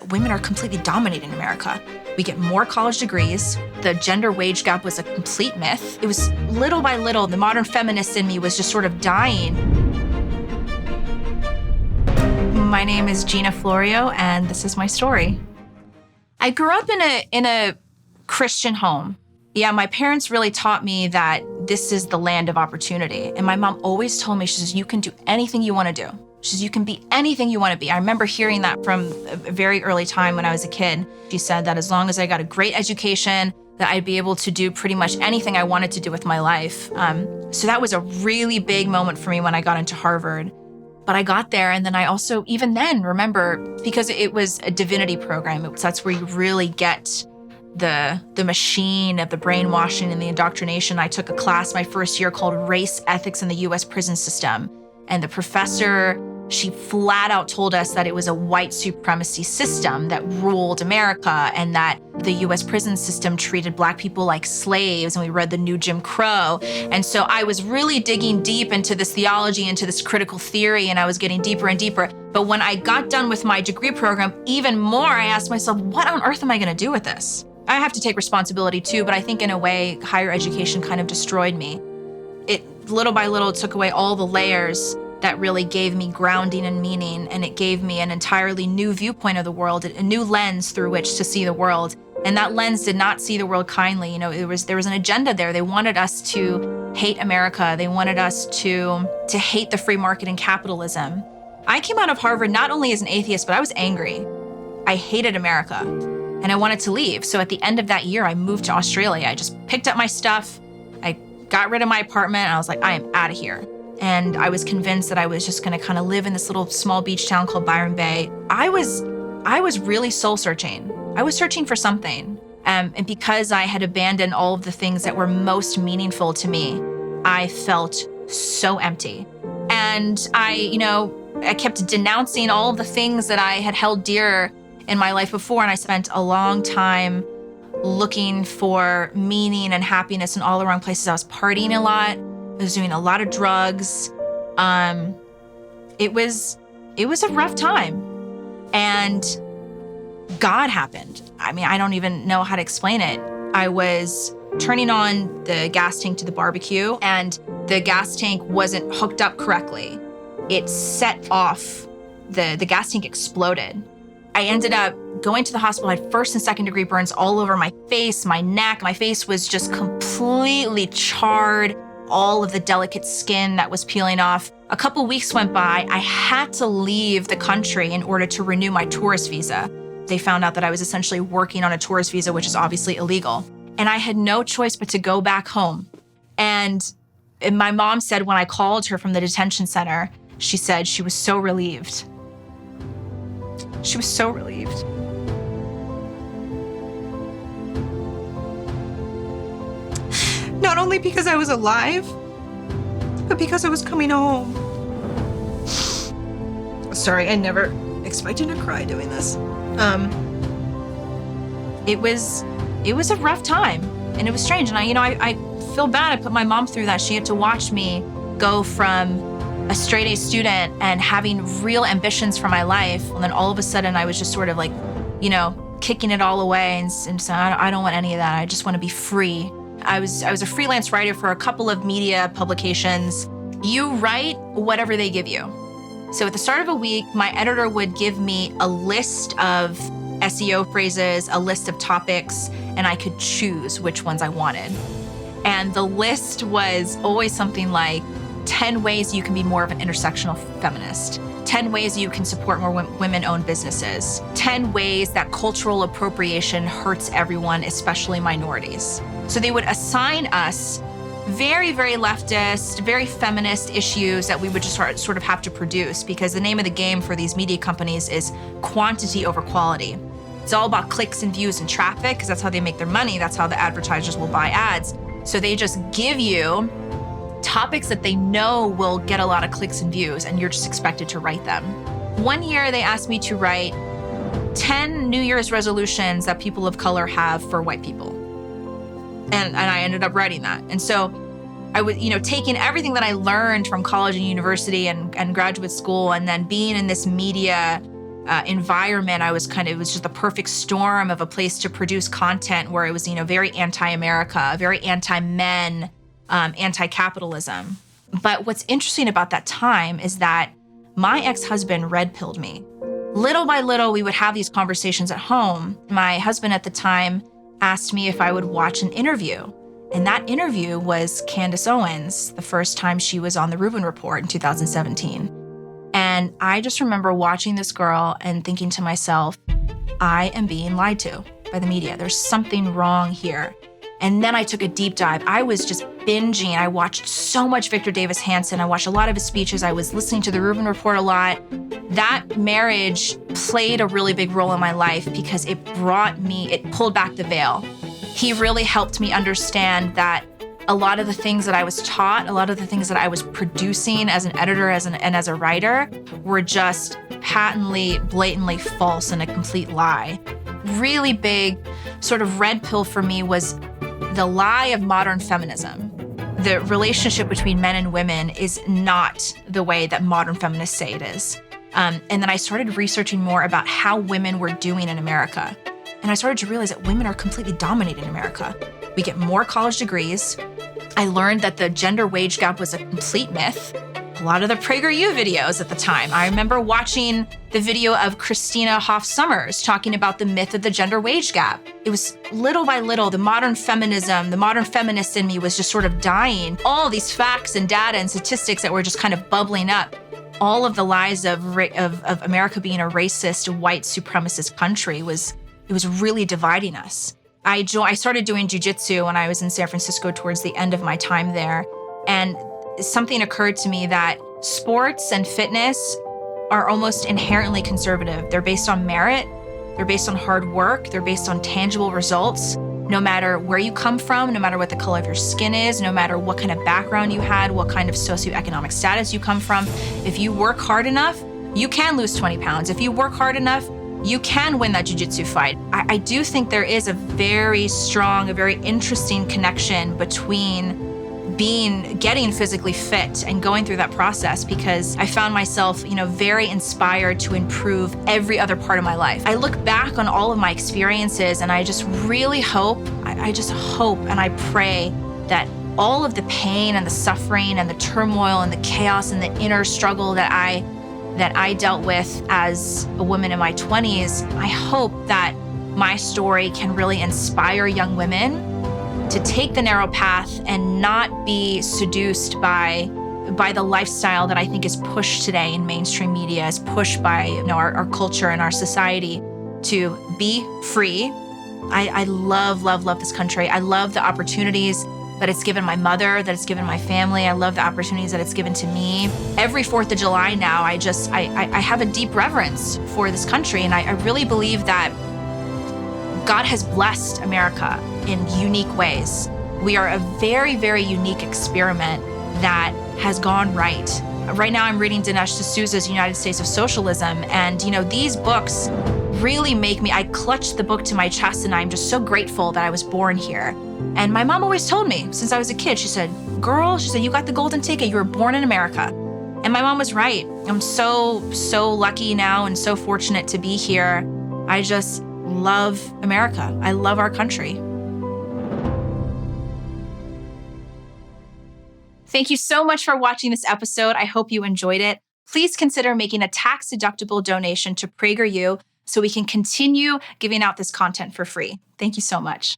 women are completely dominating America. We get more college degrees. The gender wage gap was a complete myth. It was little by little, the modern feminist in me was just sort of dying. My name is Gina Florio, and this is my story. I grew up in a Christian home. Yeah, my parents really taught me that this is the land of opportunity. And my mom always told me, she says, you can do anything you want to do. She says, you can be anything you want to be. I remember hearing that from a very early time when I was a kid. She said that as long as I got a great education, that I'd be able to do pretty much anything I wanted to do with my life. So that was a really big moment for me when I got into Harvard. But I got there, and then I also, even then, remember, because it was a divinity program, that's where you really get the machine of the brainwashing and the indoctrination. I took a class my first year called Race Ethics in the U.S. Prison System. And the professor, she flat out told us that it was a white supremacy system that ruled America, and that the U.S. prison system treated Black people like slaves, and we read the new Jim Crow. And so I was really digging deep into this theology, into this critical theory, and I was getting deeper and deeper. But when I got done with my degree program, even more, I asked myself, what on earth am I gonna do with this? I have to take responsibility too, but I think in a way, higher education kind of destroyed me. It little by little took away all the layers that really gave me grounding and meaning, and it gave me an entirely new viewpoint of the world, a new lens through which to see the world. And that lens did not see the world kindly. You know, there was an agenda there. They wanted us to hate America. They wanted us to hate the free market and capitalism. I came out of Harvard not only as an atheist, but I was angry. I hated America, and I wanted to leave. So at the end of that year, I moved to Australia. I just picked up my stuff. I got rid of my apartment, and I was like, I am out of here. And I was convinced that I was just gonna kind of live in this little small beach town called Byron Bay. I was really soul searching. I was searching for something. And because I had abandoned all of the things that were most meaningful to me, I felt so empty. And I kept denouncing all of the things that I had held dear in my life before. And I spent a long time looking for meaning and happiness in all the wrong places. I was partying a lot. I was doing a lot of drugs. It was a rough time. And God happened. I mean, I don't even know how to explain it. I was turning on the gas tank to the barbecue, and the gas tank wasn't hooked up correctly. It set off, the gas tank exploded. I ended up going to the hospital. I had first and second degree burns all over my face, my neck. My face was just completely charred. All of the delicate skin that was peeling off. A couple weeks went by. I had to leave the country in order to renew my tourist visa. They found out that I was essentially working on a tourist visa, which is obviously illegal. And I had no choice but to go back home. And my mom said when I called her from the detention center, she said she was so relieved. She was so relieved. Not only because I was alive, but because I was coming home. Sorry, I never expected to cry doing this. It was a rough time, and it was strange. And I feel bad. I put my mom through that. She had to watch me go from a straight A student and having real ambitions for my life, and then all of a sudden I was just sort of like, kicking it all away and saying, I don't want any of that. I just want to be free. I was a freelance writer for a couple of media publications. You write whatever they give you. So at the start of a week, my editor would give me a list of SEO phrases, a list of topics, and I could choose which ones I wanted. And the list was always something like 10 ways you can be more of an intersectional feminist, 10 ways you can support more women-owned businesses, 10 ways that cultural appropriation hurts everyone, especially minorities. So they would assign us very, very leftist, very feminist issues that we would just sort of have to produce, because the name of the game for these media companies is quantity over quality. It's all about clicks and views and traffic, because that's how they make their money. That's how the advertisers will buy ads. So they just give you topics that they know will get a lot of clicks and views, and you're just expected to write them. One year they asked me to write 10 New Year's resolutions that people of color have for white people. And I ended up writing that. And so I was, taking everything that I learned from college and university and graduate school, and then being in this media environment. It was just the perfect storm of a place to produce content where it was, very anti-America, very anti-men, anti-capitalism. But what's interesting about that time is that my ex-husband red-pilled me. Little by little, we would have these conversations at home. My husband at the time asked me if I would watch an interview. And that interview was Candace Owens, the first time she was on the Rubin Report in 2017. And I just remember watching this girl and thinking to myself, I am being lied to by the media. There's something wrong here. And then I took a deep dive. I was just binging. I watched so much Victor Davis Hanson. I watched a lot of his speeches. I was listening to the Rubin Report a lot. That marriage played a really big role in my life because it pulled back the veil. He really helped me understand that a lot of the things that I was taught, a lot of the things that I was producing as an editor and as a writer were just patently, blatantly false and a complete lie. Really big sort of red pill for me was the lie of modern feminism. The relationship between men and women is not the way that modern feminists say it is. And then I started researching more about how women were doing in America. And I started to realize that women are completely dominating America. We get more college degrees. I learned that the gender wage gap was a complete myth. A lot of the PragerU videos at the time. I remember watching the video of Christina Hoff Sommers talking about the myth of the gender wage gap. It was little by little, the modern feminism, the modern feminist in me was just sort of dying. All these facts and data and statistics that were just kind of bubbling up. All of the lies of America being a racist, white supremacist country was really dividing us. I started doing jujitsu when I was in San Francisco towards the end of my time there. And something occurred to me that sports and fitness are almost inherently conservative. They're based on merit, they're based on hard work, they're based on tangible results. No matter where you come from, no matter what the color of your skin is, no matter what kind of background you had, what kind of socioeconomic status you come from, if you work hard enough, you can lose 20 pounds. If you work hard enough, you can win that jiu-jitsu fight. I do think there is a very strong, a very interesting connection between getting physically fit and going through that process, because I found myself, very inspired to improve every other part of my life. I look back on all of my experiences and I just really hope, I just hope and I pray that all of the pain and the suffering and the turmoil and the chaos and the inner struggle that I dealt with as a woman in my 20s, I hope that my story can really inspire young women to take the narrow path and not be seduced by the lifestyle that I think is pushed today in mainstream media, is pushed by our culture and our society to be free. I love this country. I love the opportunities that it's given my mother, that it's given my family. I love the opportunities that it's given to me. Every 4th of July now, I have a deep reverence for this country. And I really believe that God has blessed America in unique ways. We are a very, very unique experiment that has gone right. Right now I'm reading Dinesh D'Souza's United States of Socialism. And these books really make me, I clutch the book to my chest and I'm just so grateful that I was born here. And my mom always told me since I was a kid, she said, girl, you got the golden ticket. You were born in America. And my mom was right. I'm so lucky now and so fortunate to be here. I just love America. I love our country. Thank you so much for watching this episode. I hope you enjoyed it. Please consider making a tax-deductible donation to PragerU so we can continue giving out this content for free. Thank you so much.